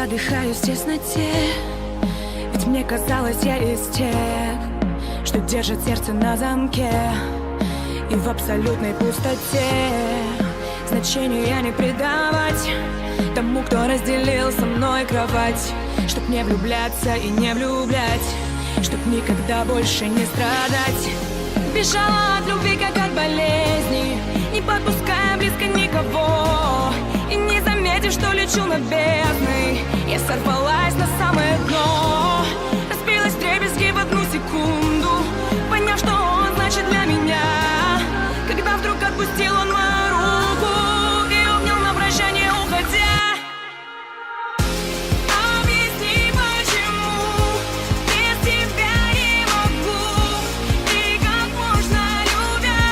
задыхаюсь в тесноте, ведь мне казалось, я из тех, что держит сердце на замке. И в абсолютной пустоте значения не придавать тому, кто разделил со мной кровать. Чтоб не влюбляться и не влюблять, чтоб никогда больше не страдать. Бежала от любви, как от болезни, не подпуская близко никого. И не заметив, что лечу над бездной, я сорвалась на самое дно. Разбилась вдребезги в одну секунду, поняв, что он значит для меня. Когда вдруг отпустил он мою руку и обнял на прощание, уходя. Объясни, почему без тебя не могу, и как можно, любя,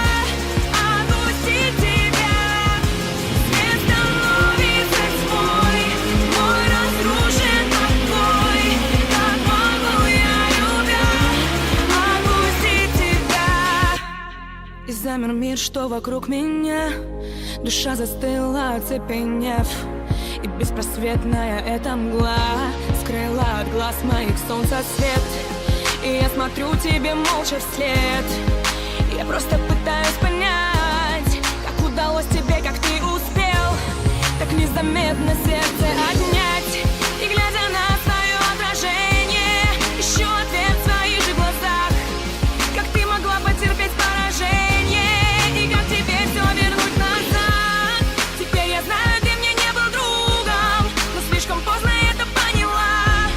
отпустить тебя. Свет становится тьмой, мой разрушен покой. Как могу я, любя, отпустить тебя? И замер мир, что вокруг меня. Душа застыла, оцепенев, и беспросветная эта мгла скрыла от глаз моих солнца свет. И я смотрю тебе молча вслед. Я просто пытаюсь понять, как удалось тебе, как ты успел так незаметно сердце отнять. И глядя на свое отражение, ищу ответ в своих же глазах. Как ты могла потерпеть поражение, и как теперь все вернуть назад? Теперь я знаю, ты мне не был другом, но слишком поздно это поняла.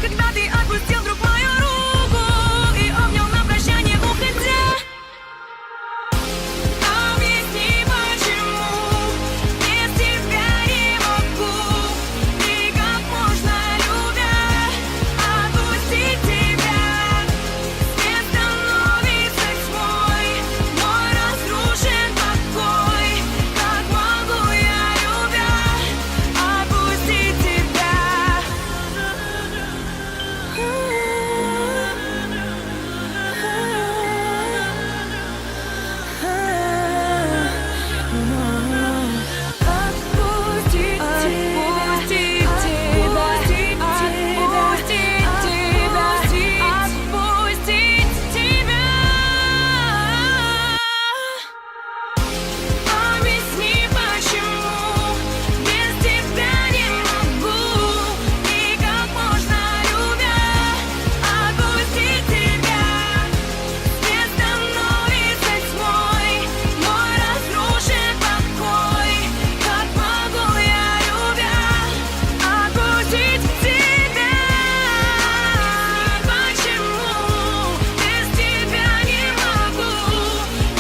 Когда ты отпустил вдруг мою руку и обнял на прощание, уходя. Объясни, почему без тебя не могу, и как можно, любя, отпустить тебя. Свет становится тьмой, мой разрушен покой. Как могу я, любя, отпустить тебя? Отпустить тебя. Объясни, почему без тебя не могу, и как можно, любя, отпустить тебя. Свет становится тьмой, мой разрушен покой. Как могу я, любя, отпустить тебя? Почему без тебя не могу,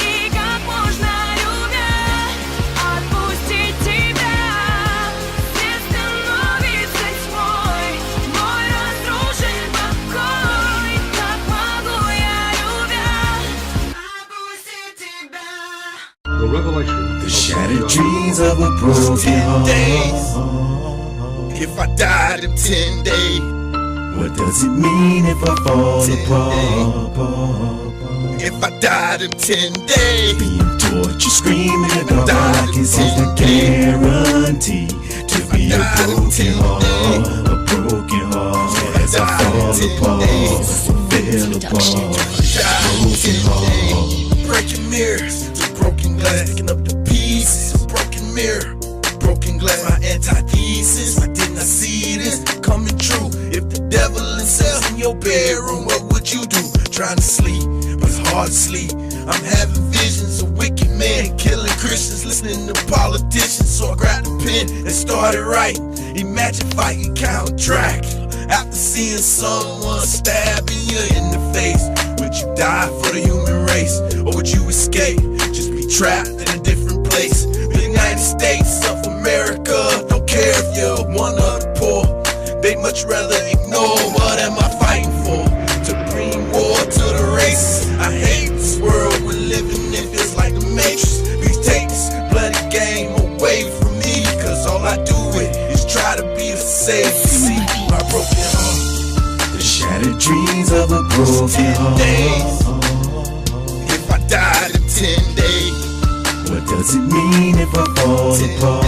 и как можно, любя, отпустить тебя? Свет становится тьмой, мой разрушен покой. Как могу я, любя, отпустить тебя? The revelation The shattered dreams of a broken days. heart. If I died in 10 days, What does it mean if I fall 10 apart? if I died in 10 days, Being tortured, screaming in the dark died in is 10 the guarantee to be a died in broken 10 heart, days. a broken heart as I died in fall 10 apart, days. fell apart, died in broken 10 heart. days. Breaking mirrors to broken glass, picking up the pieces. Broken mirror, broken glass, my antithesis. I did not see this coming true. If the devil himself in your bedroom, what would you do? Trying to sleep, but it's hard to sleep. I'm having visions of wicked men killing Christians, listening to politicians. So I grabbed the pen and started writing. Imagine fighting Count Dracula after seeing someone stabbing you in the face. Would you die for the human race, or would you escape? Just be trapped in a different place. The United States of America don't care if you're one of the poor. They much rather ignore. What am I fighting for? To bring war to the races. I hate this world we're living in, feels like the Matrix. Please take this bloody game away from me, cause all I do it is try to be the safe. See my broken heart. The shattered dreams of a broken 10 days. heart. If I died in 10 days, What does it mean if I fall 10 apart?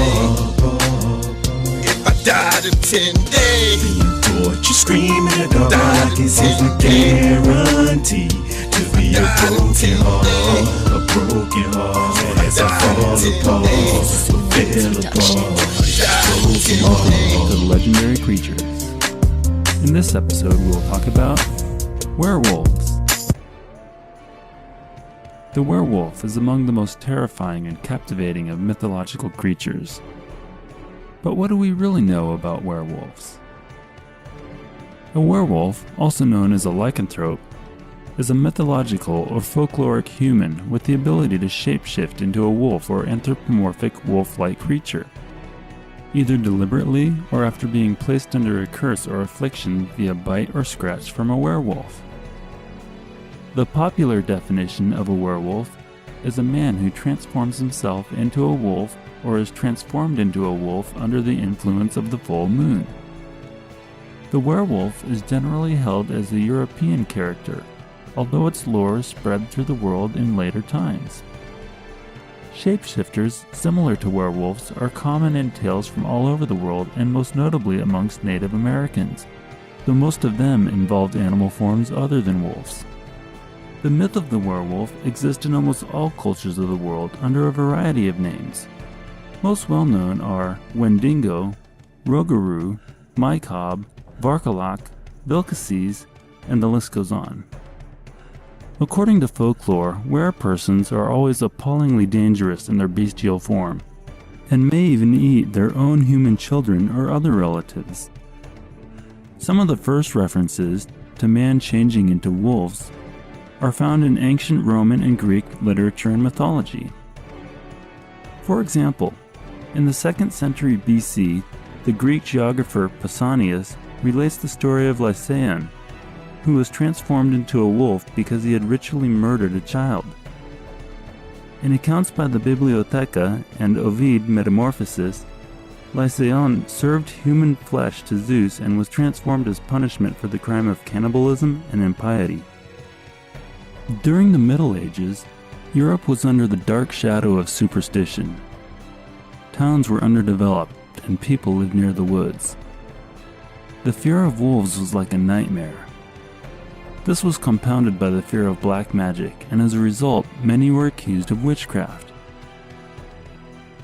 if I died in 10 days. Being tortured, screaming in the dark is a guarantee to be a broken heart as I fall apart, fell apart, broken heart. To the legendary creatures. In this episode, we will talk about werewolves. The werewolf is among the most terrifying and captivating of mythological creatures. But what do we really know about werewolves? A werewolf, also known as a lycanthrope, is a mythological or folkloric human with the ability to shapeshift into a wolf or anthropomorphic wolf-like creature, either deliberately or after being placed under a curse or affliction via bite or scratch from a werewolf. The popular definition of a werewolf is a man who transforms himself into a wolf or is transformed into a wolf under the influence of the full moon. The werewolf is generally held as a European character, although its lore spread through the world in later times. Shapeshifters similar to werewolves are common in tales from all over the world and most notably amongst Native Americans, though most of them involved animal forms other than wolves. The myth of the werewolf exists in almost all cultures of the world under a variety of names. Most well known are Wendigo, Rougarou, Mycob, Varkalak, Vilcaces, and the list goes on. According to folklore, werepersons are always appallingly dangerous in their bestial form, and may even eat their own human children or other relatives. Some of the first references to man changing into wolves are found in ancient Roman and Greek literature and mythology. For example, in the 2nd century BC, the Greek geographer Pausanias relates the story of Lycaon, who was transformed into a wolf because he had ritually murdered a child. In accounts by the Bibliotheca and Ovid Metamorphosis, Lycaon served human flesh to Zeus and was transformed as punishment for the crime of cannibalism and impiety. During the Middle Ages, Europe was under the dark shadow of superstition. Towns were underdeveloped and people lived near the woods. The fear of wolves was like a nightmare. This was compounded by the fear of black magic, and as a result, many were accused of witchcraft.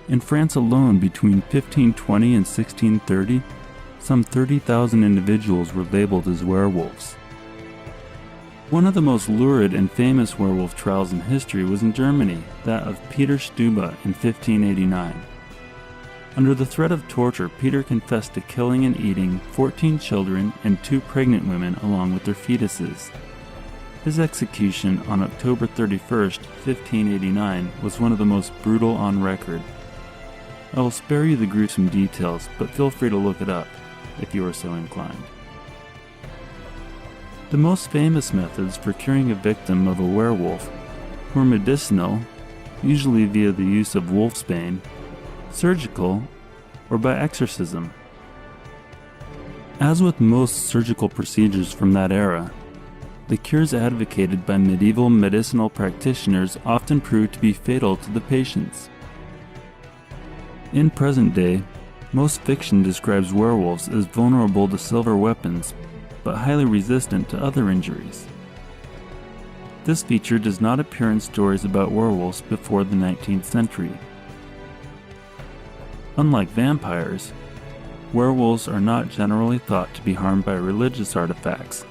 In France alone, between 1520 and 1630, some 30,000 individuals were labeled as werewolves. One of the most lurid and famous werewolf trials in history was in Germany, that of Peter Stube in 1589. Under the threat of torture, Peter confessed to killing and eating 14 children and 2 pregnant women along with their fetuses. His execution on October 31st, 1589 was one of the most brutal on record. I will spare you the gruesome details, but feel free to look it up if you are so inclined. The most famous methods for curing a victim of a werewolf were medicinal, usually via the use of wolfsbane, surgical, or by exorcism. As with most surgical procedures from that era, the cures advocated by medieval medicinal practitioners often proved to be fatal to the patients. In present day, most fiction describes werewolves as vulnerable to silver weapons, but highly resistant to other injuries. This feature does not appear in stories about werewolves before the 19th century. Unlike vampires, werewolves are not generally thought to be harmed by religious artifacts,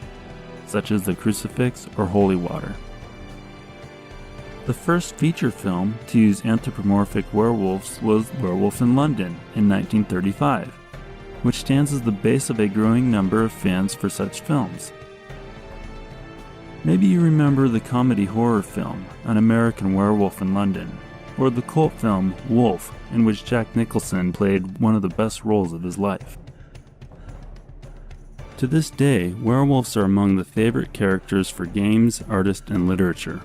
such as the crucifix or holy water. The first feature film to use anthropomorphic werewolves was Werewolf in London in 1935, which stands as the base of a growing number of fans for such films. Maybe you remember the comedy horror film An American Werewolf in London, or the cult film Wolf, in which Jack Nicholson played one of the best roles of his life. To this day, werewolves are among the favorite characters for games, artists, and literature.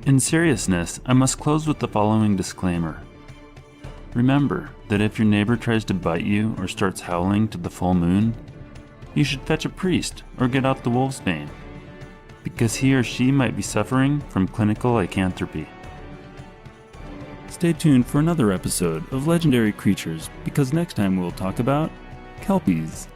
In seriousness, I must close with the following disclaimer. Remember that if your neighbor tries to bite you or starts howling to the full moon, you should fetch a priest or get out the wolfsbane, because he or she might be suffering from clinical lycanthropy. Stay tuned for another episode of Legendary Creatures, because next time we'll talk about Kelpies.